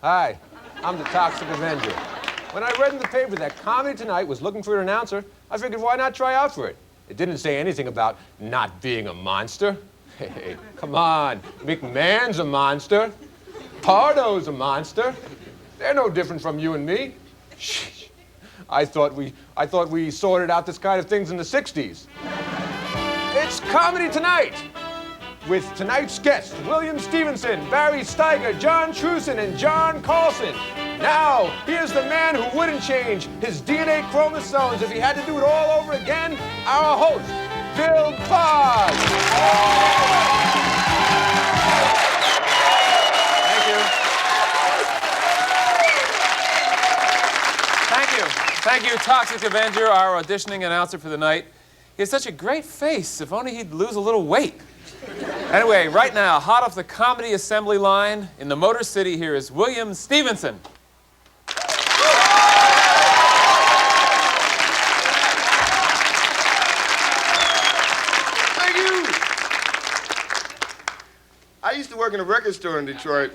Hi, I'm the Toxic Avenger. When I read in the paper that Comedy Tonight was looking for an announcer, I figured why not try out for it? It didn't say anything about not being a monster. Hey, come on. McMahon's a monster. Pardo's a monster. They're no different from you and me. Shh. I thought we sorted out this kind of things in the 60s. It's Comedy Tonight with tonight's guests, William Stevenson, Barry Steiger, John Trusen, and John Carlson. Now, here's the man who wouldn't change his DNA chromosomes if he had to do it all over again, our host, Bill Boggs. Thank you. Thank you. Thank you, Toxic Avenger, our auditioning announcer for the night. He has such a great face. If only he'd lose a little weight. Anyway, right now, hot off the comedy assembly line in the Motor City, here is William Stevenson. Thank you. I used to work in a record store in Detroit.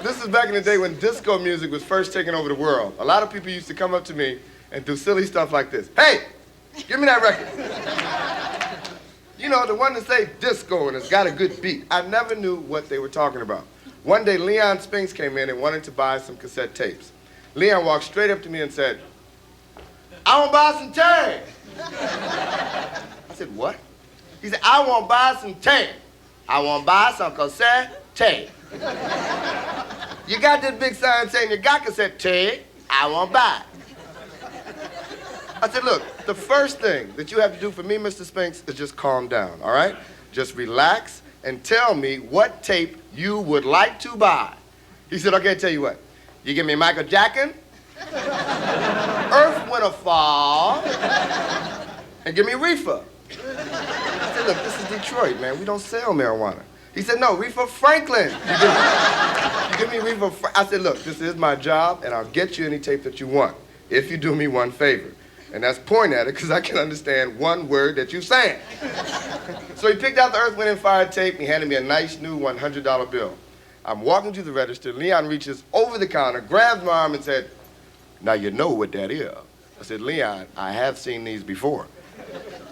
This is back in the day when disco music was first taking over the world. A lot of people used to come up to me and do silly stuff like this. Hey, give me that record. You know, the one that say disco and it's got a good beat. I never knew what they were talking about. One day, Leon Spinks came in and wanted to buy some cassette tapes. Leon walked straight up to me and said, I want to buy some tape. I said, what? He said, I want to buy some tape. I want to buy some cassette tape. You got this big sign saying you got cassette tape. I want to buy it. I said, look, the first thing that you have to do for me, Mr. Spinks, is just calm down, all right? Just relax and tell me what tape you would like to buy. He said, okay, tell you what. You give me Michael Jackson, Earth, Wind, Fall, and give me Reefer. I said, look, this is Detroit, man. We don't sell marijuana. He said, no, Reefer Franklin. You give me Reefer I said, look, this is my job, and I'll get you any tape that you want if you do me one favor. And that's point at it, because I can understand one word that you're saying. So he picked out the Earth, Wind, and Fire tape, and he handed me a nice new $100 bill. I'm walking to the register. Leon reaches over the counter, grabs my arm, and said, now you know what that is. I said, Leon, I have seen these before.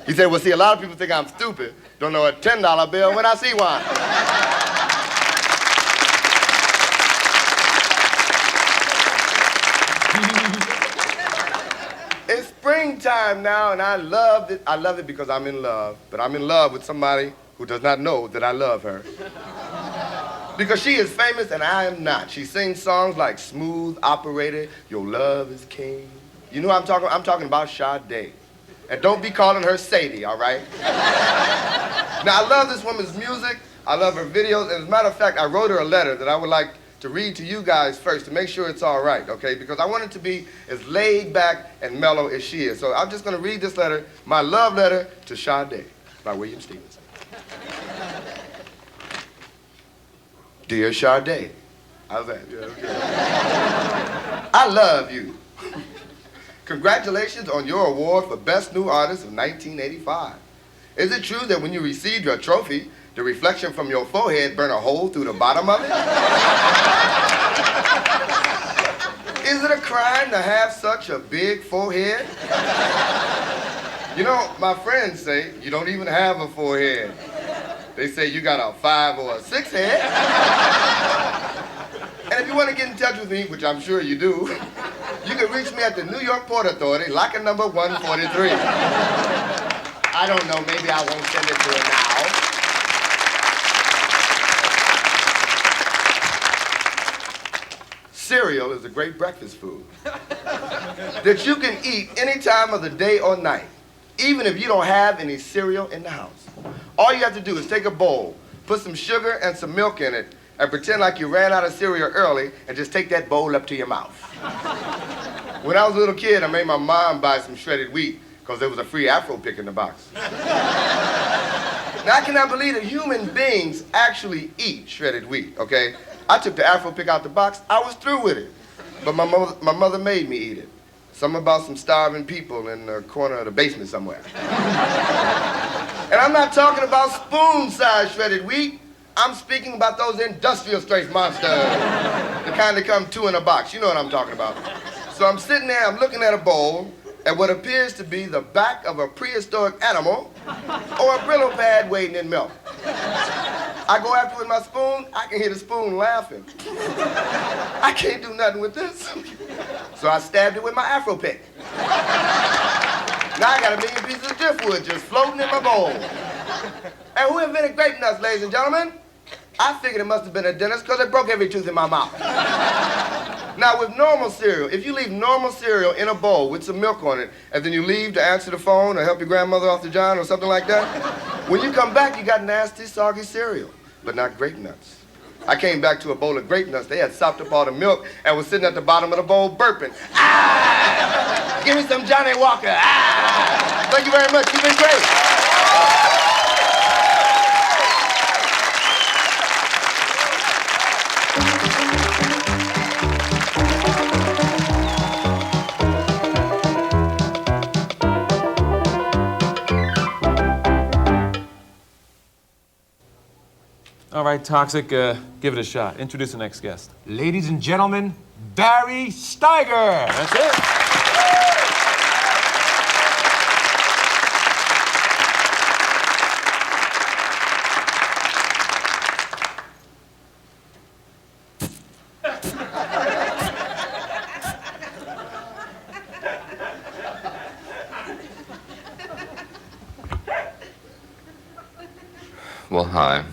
He said, well, see, a lot of people think I'm stupid, don't know a $10 bill when I see one. It's springtime now, and I love it. I love it because I'm in love, but I'm in love with somebody who does not know that I love her. Because she is famous and I am not. She sings songs like Smooth Operator, Your Love is King. You know what I'm talking about? I'm talking about Sade. And don't be calling her Sadie, all right? Now, I love this woman's music. I love her videos. And as a matter of fact, I wrote her a letter that I would like to read to you guys first to make sure it's all right, okay? Because I want it to be as laid back and mellow as she is. So I'm just going to read this letter, my love letter to Sade by William Stevenson. Dear Sade, how's that? Yeah, okay. I love you. Congratulations on your award for Best New Artist of 1985. Is it true that when you received your trophy, the reflection from your forehead burned a hole through the bottom of it? Is it a crime to have such a big forehead? You know, my friends say you don't even have a forehead. They say you got a 5 or a 6 head. And if you want to get in touch with me, which I'm sure you do, you can reach me at the New York Port Authority, locker number 143. I don't know, maybe I won't send it to her now. Cereal is a great breakfast food that you can eat any time of the day or night, even if you don't have any cereal in the house. All you have to do is take a bowl, put some sugar and some milk in it, and pretend like you ran out of cereal early, and just take that bowl up to your mouth. When I was a little kid, I made my mom buy some shredded wheat because there was a free Afro pick in the box. Now, I cannot believe that human beings actually eat shredded wheat, okay? I took the Afro pick out the box. I was through with it. But my mother made me eat it. Something about some starving people in the corner of the basement somewhere. And I'm not talking about spoon-sized shredded wheat. I'm speaking about those industrial strength monsters. The kind that come 2 in a box. You know what I'm talking about. So I'm sitting there, I'm looking at a bowl, at what appears to be the back of a prehistoric animal or a Brillo pad waiting in milk. I go after with my spoon, I can hear the spoon laughing. I can't do nothing with this. So I stabbed it with my Afro pick. Now I got a million pieces of driftwood just floating in my bowl. And who invented grape nuts, ladies and gentlemen? I figured it must have been a dentist because it broke every tooth in my mouth. Now with normal cereal, if you leave normal cereal in a bowl with some milk on it, and then you leave to answer the phone or help your grandmother off the john or something like that, when you come back, you got nasty, soggy cereal, but not grape nuts. I came back to a bowl of grape nuts. They had sopped up all the milk and was sitting at the bottom of the bowl burping. Ah! Give me some Johnny Walker. Ah! Thank you very much. You've been great. All right, Toxic, give it a shot. Introduce the next guest. Ladies and gentlemen, Barry Steiger. That's it. Well, hi.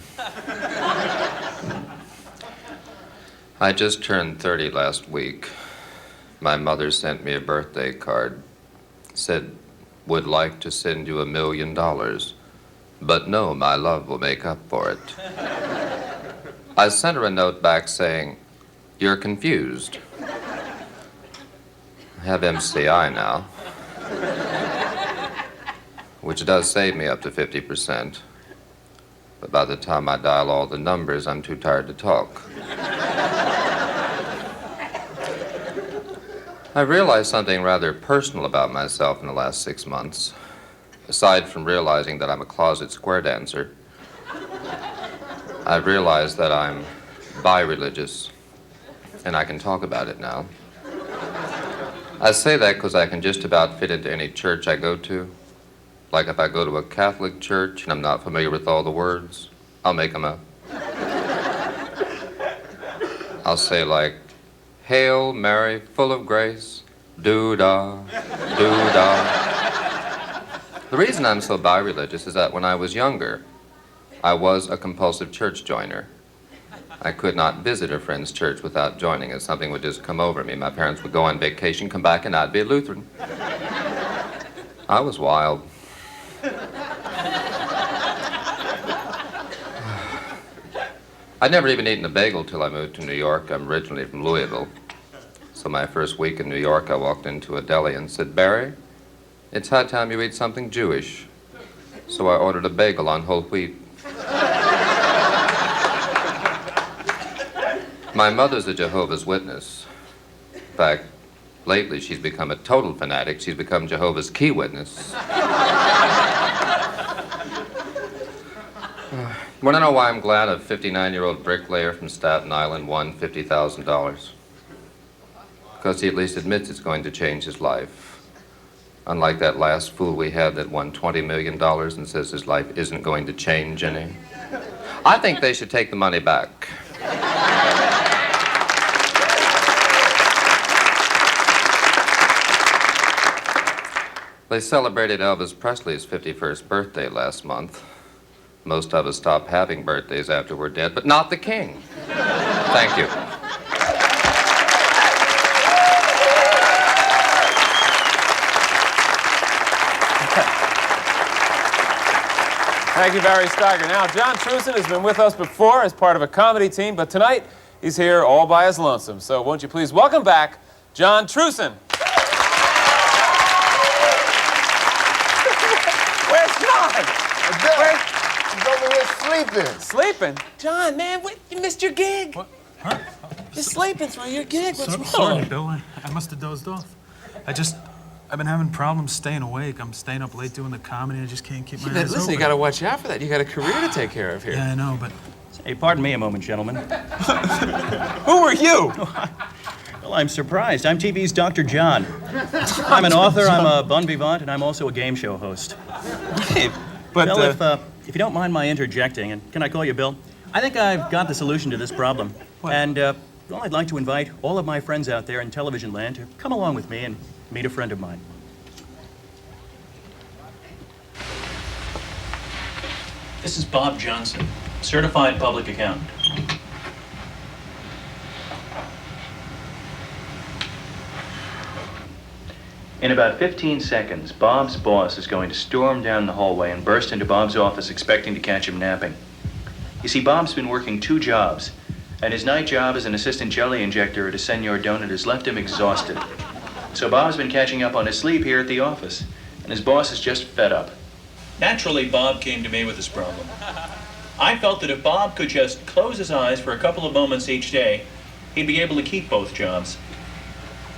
I just turned 30 last week. My mother sent me a birthday card. Said, would like to send you $1 million. But no, my love will make up for it. I sent her a note back saying, you're confused. I have MCI now. Which does save me up to 50%. But by the time I dial all the numbers, I'm too tired to talk. I realized something rather personal about myself in the last 6 months. Aside from realizing that I'm a closet square dancer, I've realized that I'm bi-religious, and I can talk about it now. I say that because I can just about fit into any church I go to. Like if I go to a Catholic church and I'm not familiar with all the words, I'll make them up. I'll say like, Hail Mary, full of grace, doo-dah, doo-dah. The reason I'm so bi-religious is that when I was younger, I was a compulsive church joiner. I could not visit a friend's church without joining, as something would just come over me. My parents would go on vacation, come back, and I'd be a Lutheran. I was wild. I'd never even eaten a bagel till I moved to New York. I'm originally from Louisville. So my first week in New York, I walked into a deli and said, Barry, it's high time you eat something Jewish. So I ordered a bagel on whole wheat. My mother's a Jehovah's Witness. In fact, lately she's become a total fanatic. She's become Jehovah's Key Witness. You want to know why I'm glad a 59-year-old bricklayer from Staten Island won $50,000? Because he at least admits it's going to change his life. Unlike that last fool we had that won $20 million and says his life isn't going to change any. I think they should take the money back. They celebrated Elvis Presley's 51st birthday last month. Most of us stop having birthdays after we're dead, but not the king. Thank you. Thank you, Barry Steiger. Now, John Trusen has been with us before as part of a comedy team, but tonight he's here all by his lonesome. So won't you please welcome back John Trusen. Where's John? He's over here sleeping. Sleeping? John, man, you missed your gig. What? Huh? You're sleeping through your gig. What's wrong? Sorry, Bill. I must have dozed off. I've been having problems staying awake. I'm staying up late doing the comedy. I just can't keep my eyes Listen, open. you got to watch out for that. You got a career to take care of here. Yeah, I know, but Hey, pardon me a moment, gentlemen. Who are you? Well, I'm surprised. I'm TV's Dr. John. I'm an author, I'm a bon vivant, and I'm also a game show host. Hey, but, Bill, if you don't mind my interjecting, and can I call you Bill? I think I've got the solution to this problem. What? And, well, I'd like to invite all of my friends out there in television land to come along with me and meet a friend of mine. This is Bob Johnson, certified public accountant. In about 15 seconds, Bob's boss is going to storm down the hallway and burst into Bob's office expecting to catch him napping. You see, Bob's been working 2 jobs, and his night job as an assistant jelly injector at a Senor Donut has left him exhausted. So Bob's been catching up on his sleep here at the office, and his boss is just fed up. Naturally, Bob came to me with this problem. I felt that if Bob could just close his eyes for a couple of moments each day, he'd be able to keep both jobs.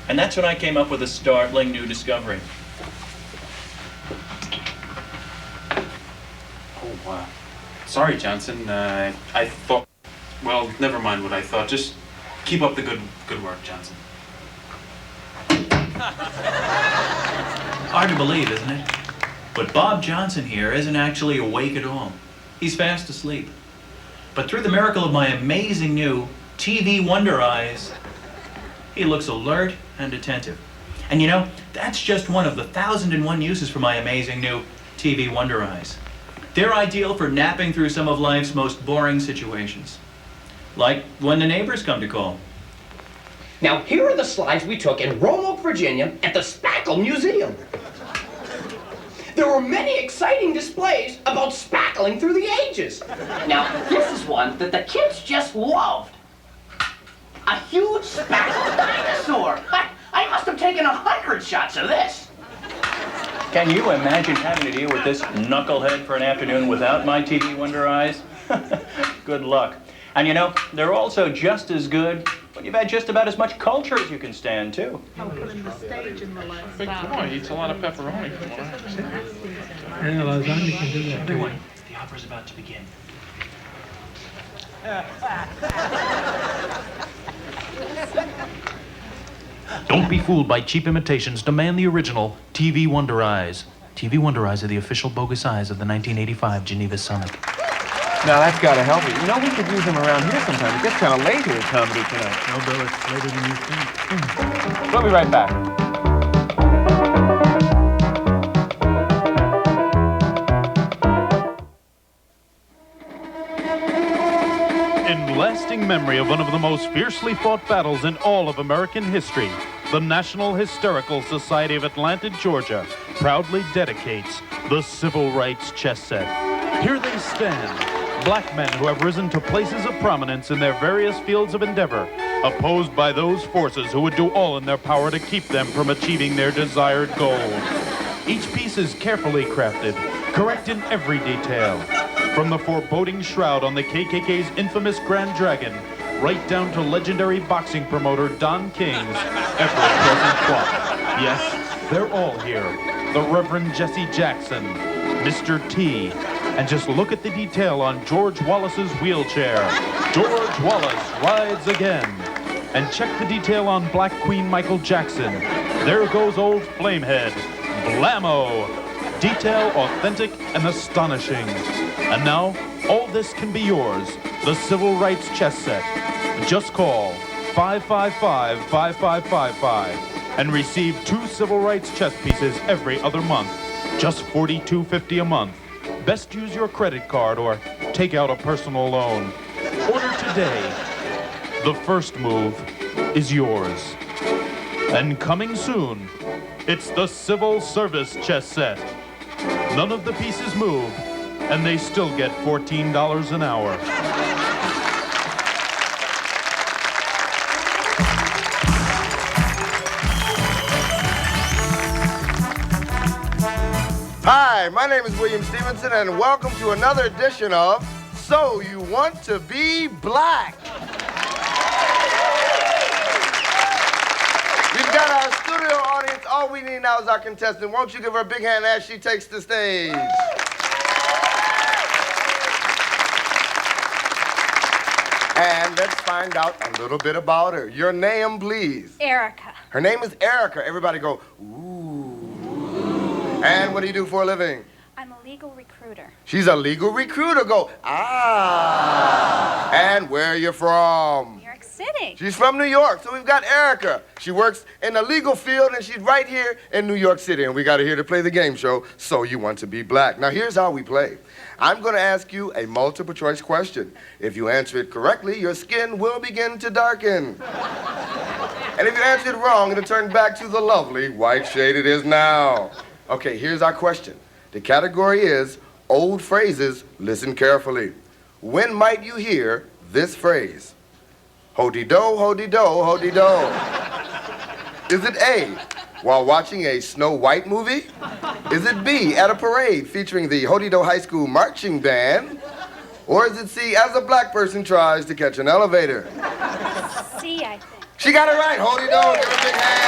And that's when I came up with a startling new discovery. Oh, wow. Sorry, Johnson. I thought... Well, never mind what I thought. Just keep up the good work, Johnson. Hard to believe, isn't it? But Bob Johnson here isn't actually awake at all. He's fast asleep. But through the miracle of my amazing new TV Wonder Eyes, he looks alert and attentive. And you know, that's just one of the 1,001 uses for my amazing new TV Wonder Eyes. They're ideal for napping through some of life's most boring situations. Like when the neighbors come to call. Now, here are the slides we took in Roanoke, Virginia at the Spackle Museum. There were many exciting displays about spackling through the ages. Now, this is one that the kids just loved. A huge spackled dinosaur. I must have taken 100 shots of this. Can you imagine having to deal with this knucklehead for an afternoon without my TV Wonder Eyes? Good luck. And you know, they're also just as good when you've had just about as much culture as you can stand, too. I'll put in the stage in the last Big boy eats a lot of pepperoni from what I understand. Yeah, lasagna can do that too. The opera's about to begin. Don't be fooled by cheap imitations. Demand the original TV Wonder Eyes. TV Wonder Eyes are the official bogus eyes of the 1985 Geneva Summit. Now that's gotta help you. You know, we could use them around here sometime. It gets kind of late here at Comedy tonight. No, Bill, it's later than you think. We'll be right back. In lasting memory of one of the most fiercely fought battles in all of American history, the National Hysterical Society of Atlanta, Georgia, proudly dedicates the Civil Rights Chess Set. Here they stand, black men who have risen to places of prominence in their various fields of endeavor, opposed by those forces who would do all in their power to keep them from achieving their desired goals. Each piece is carefully crafted, correct in every detail. From the foreboding shroud on the KKK's infamous Grand Dragon, right down to legendary boxing promoter Don King's ever-present clock. Yes, they're all here. The Reverend Jesse Jackson, Mr. T, and just look at the detail on George Wallace's wheelchair. George Wallace rides again. And check the detail on Black Queen Michael Jackson. There goes old Flamehead. Blammo! Detail authentic and astonishing. And now, all this can be yours. The Civil Rights Chess Set. Just call 555-5555 and receive 2 Civil Rights chess pieces every other month. Just $42.50 a month. Best use your credit card or take out a personal loan. Order today. The first move is yours. And coming soon, it's the Civil Service Chess Set. None of the pieces move, and they still get $14 an hour. Hi, my name is William Stevenson, and welcome to another edition of So You Want to Be Black. We've got our studio audience. All we need now is our contestant. Won't you give her a big hand as she takes the stage? And let's find out a little bit about her. Your name, please. Erica. Her name is Erica. Everybody go, ooh. And what do you do for a living? I'm a legal recruiter. She's a legal recruiter. Go, ah. And where are you from? New York City. She's from New York, so we've got Erica. She works in the legal field, and she's right here in New York City, and we got her here to play the game show, So You Want to Be Black. Now, here's how we play. I'm going to ask you a multiple choice question. If you answer it correctly, your skin will begin to darken. And if you answer it wrong, it'll turn back to the lovely white shade it is now. Okay, here's our question. The category is old phrases. Listen carefully. When might you hear this phrase? Ho-de-do, ho-de-do, ho-de-do. Is it A, while watching a Snow White movie? Is it B, at a parade featuring the Ho-de-do High School Marching Band? Or is it C, as a black person tries to catch an elevator? C, I think. She got it right. Ho-de-do, give her a big hand.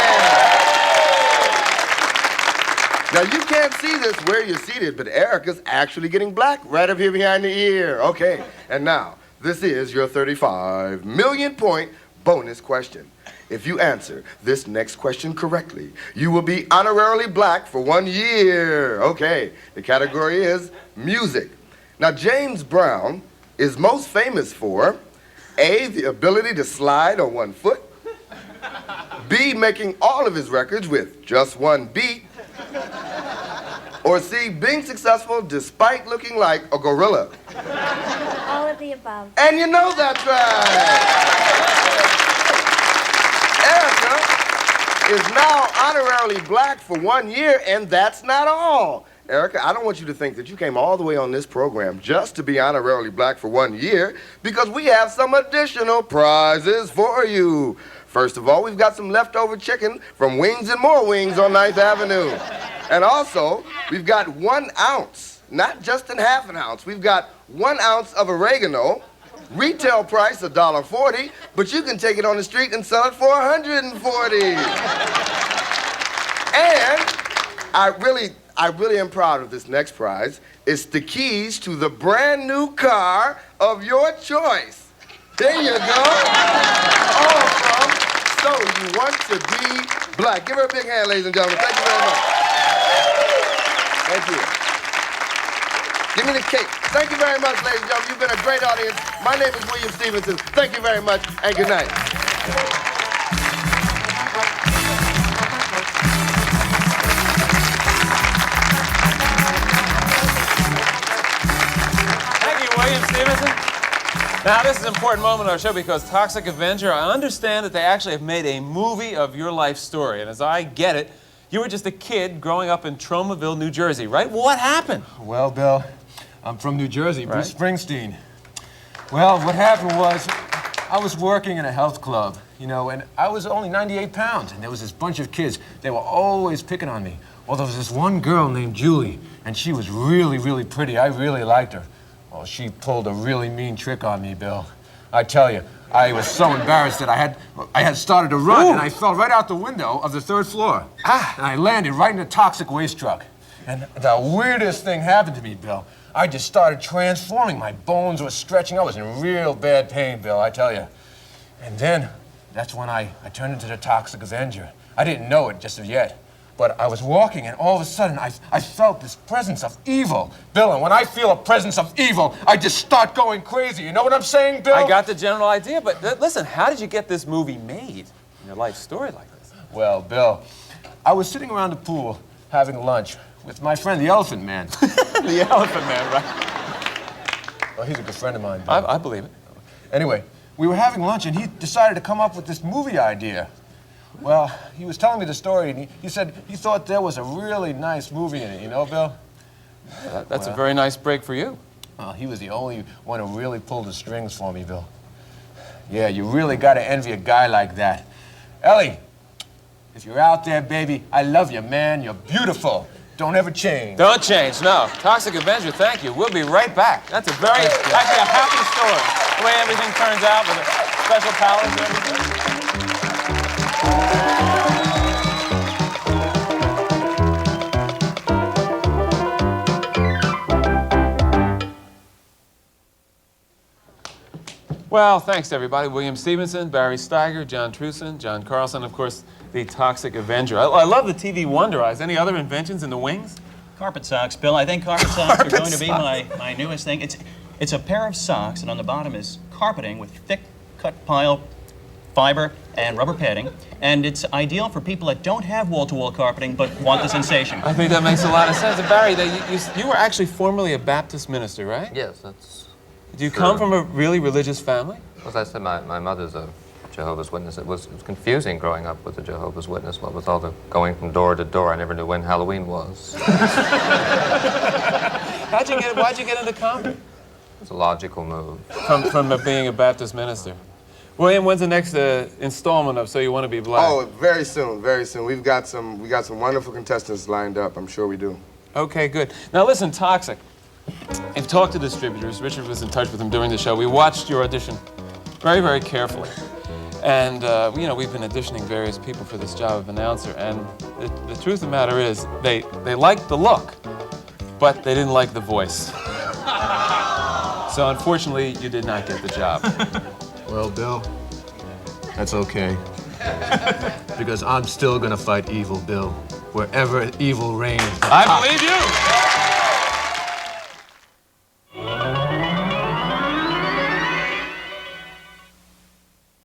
Now, you can't see this where you're seated, but Erica's actually getting black right up here behind the ear. Okay, and now, this is your 35 million point bonus question. If you answer this next question correctly, you will be honorarily black for 1 year. Okay, the category is music. Now, James Brown is most famous for A, the ability to slide on one foot, B, making all of his records with just one beat, or C, being successful despite looking like a gorilla. All of the above. And you know that's right. Erica is now honorarily black for 1 year, and that's not all. Erica, I don't want you to think that you came all the way on this program just to be honorarily black for 1 year, because we have some additional prizes for you. First of all, we've got some leftover chicken from Wings and More Wings on 9th Avenue. And also, we've got 1 ounce, not just in half an ounce. We've got 1 ounce of oregano, retail price $1.40, but you can take it on the street and sell it for $140. And I really am proud of this next prize. It's the keys to the brand new car of your choice. There you go. All from So You Want to Be Black. Give her a big hand, ladies and gentlemen. Thank you very much. Thank you. Give me the cake. Thank you very much, ladies and gentlemen. You've been a great audience. My name is William Stevenson. Thank you very much, and good night. Thank you, William Stevenson. Now, this is an important moment in our show because Toxic Avenger, I understand that they actually have made a movie of your life story. And as I get it, you were just a kid growing up in Tromaville, New Jersey, right? Well, what happened? Well, Bill, I'm from New Jersey, Bruce Springsteen. Well, what happened was I was working in a health club, you know, and I was only 98 pounds, and there was this bunch of kids. They were always picking on me. Well, there was this one girl named Julie, and she was really, really pretty. I really liked her. Well, she pulled a really mean trick on me, Bill. I tell you, I was so embarrassed that I had started to run, and I fell right out the window of the 3rd floor. And I landed right in a toxic waste truck. And the weirdest thing happened to me, Bill. I just started transforming. My bones were stretching. I was in real bad pain, Bill, I tell you. And then, that's when I turned into the Toxic Avenger. I didn't know it just yet. But I was walking, and all of a sudden, I felt this presence of evil. Bill, and when I feel a presence of evil, I just start going crazy. You know what I'm saying, Bill? I got the general idea, but listen, how did you get this movie made in your life story like this? Well, Bill, I was sitting around the pool having lunch with my friend, the Elephant Man. The Elephant Man, right? Well, he's a good friend of mine, Bill. I believe it. Anyway, we were having lunch, and he decided to come up with this movie idea. Well, he was telling me the story, and he said he thought there was a really nice movie in it, you know, Bill? That's a very nice break for you. Well, he was the only one who really pulled the strings for me, Bill. Yeah, you really got to envy a guy like that. Ellie, if you're out there, baby, I love you, man. You're beautiful. Don't ever change. Don't change, no. Toxic Avenger, thank you. We'll be right back. That's a very, actually a happy story. The way everything turns out with the special powers and everything. Well, thanks, everybody. William Stevenson, Barry Steiger, John Trusen, John Carlson, of course, the Toxic Avenger. I love the TV Wonder Eyes. Any other inventions in the wings? Carpet socks, Bill. I think carpet socks are going to be my newest thing. It's a pair of socks, and on the bottom is carpeting with thick cut pile fiber and rubber padding. And it's ideal for people that don't have wall-to-wall carpeting but want the sensation. I think that makes a lot of sense. And Barry, you were actually formerly a Baptist minister, right? Yes, that's Do you come from a really religious family? As I said, my mother's a Jehovah's Witness. It was confusing growing up with a Jehovah's Witness. What with all the going from door to door, I never knew when Halloween was. Why'd you get into comedy? It's a logical move. From being a Baptist minister. William, when's the next installment of So You Want to Be Black? Oh, very soon, very soon. We got some wonderful contestants lined up. I'm sure we do. Okay, good. Now listen, Toxic. I've talked to distributors. Richard was in touch with them during the show. We watched your audition very, very carefully. And, you know, we've been auditioning various people for this job of announcer. And the truth of the matter is, they liked the look, but they didn't like the voice. So unfortunately, you did not get the job. Well, Bill, that's okay. Because I'm still gonna fight evil, Bill. Wherever evil reigns. I believe you!